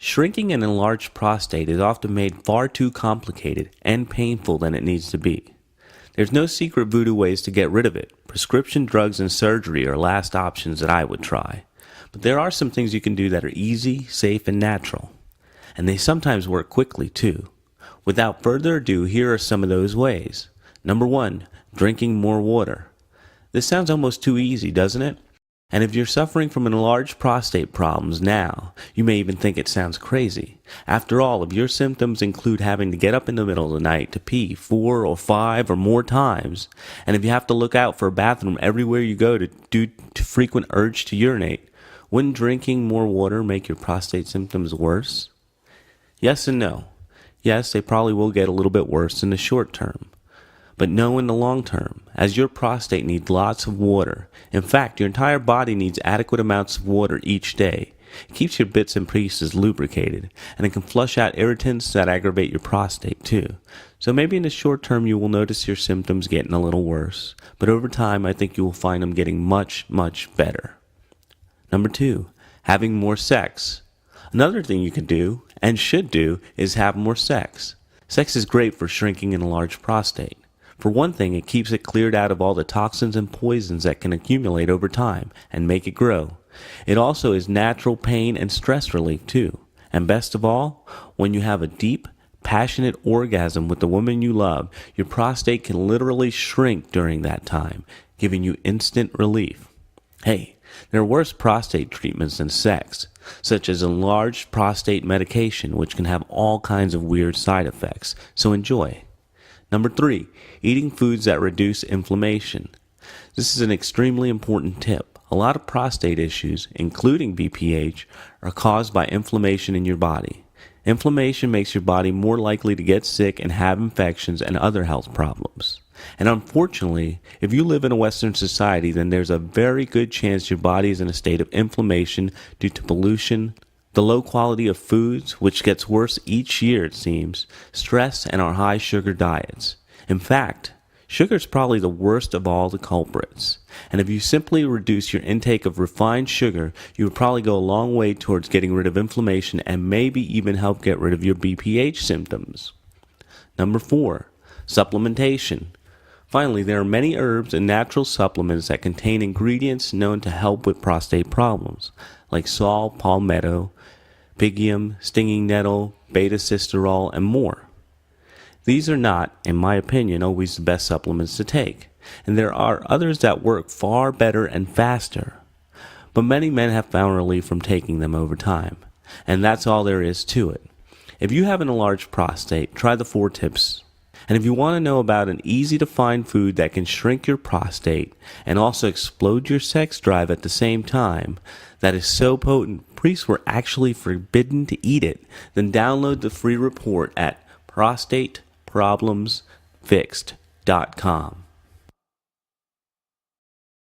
Shrinking an enlarged prostate is often made far too complicated and painful than it needs to be. There's no secret voodoo ways to get rid of it. Prescription drugs and surgery are last options that I would try. But there are some things you can do that are easy, safe, and natural. And they sometimes work quickly too. Without further ado, here are some of those ways. Number 1, drinking more water. This sounds almost too easy, doesn't it? And if you're suffering from enlarged prostate problems now, you may even think it sounds crazy. After all, if your symptoms include having to get up in the middle of the night to pee 4 or 5 or more times, and if you have to look out for a bathroom everywhere you go due to frequent urge to urinate, wouldn't drinking more water make your prostate symptoms worse? Yes and no. Yes, they probably will get a little bit worse in the short term. But no in the long term, as your prostate needs lots of water. In fact, your entire body needs adequate amounts of water each day. It keeps your bits and pieces lubricated, and it can flush out irritants that aggravate your prostate too. So maybe in the short term you will notice your symptoms getting a little worse, but over time I think you will find them getting much, much better. Number 2, having more sex. Another thing you can do, and should do, is have more sex. Sex is great for shrinking an enlarged prostate. For one thing, it keeps it cleared out of all the toxins and poisons that can accumulate over time and make it grow. It also is natural pain and stress relief too. And best of all, when you have a deep, passionate orgasm with the woman you love, your prostate can literally shrink during that time, giving you instant relief. Hey, there are worse prostate treatments than sex, such as enlarged prostate medication, which can have all kinds of weird side effects, so enjoy. Number 3, eating foods that reduce inflammation. This is an extremely important tip. A lot of prostate issues, including BPH, are caused by inflammation in your body. Inflammation makes your body more likely to get sick and have infections and other health problems. And unfortunately, if you live in a Western society, then there's a very good chance your body is in a state of inflammation due to pollution, the low quality of foods, which gets worse each year it seems, stress, and our high sugar diets. In fact, sugar is probably the worst of all the culprits. And if you simply reduce your intake of refined sugar, you would probably go a long way towards getting rid of inflammation and maybe even help get rid of your BPH symptoms. Number 4, supplementation. Finally, there are many herbs and natural supplements that contain ingredients known to help with prostate problems, like saw, palmetto, pygium, stinging nettle, beta-sitosterol, and more. These are not, in my opinion, always the best supplements to take, and there are others that work far better and faster. But many men have found relief from taking them over time, and that's all there is to it. If you have an enlarged prostate, try the 4 tips. And if you want to know about an easy-to-find food that can shrink your prostate and also explode your sex drive at the same time, that is so potent priests were actually forbidden to eat it, then download the free report at prostateproblemsfixed.com.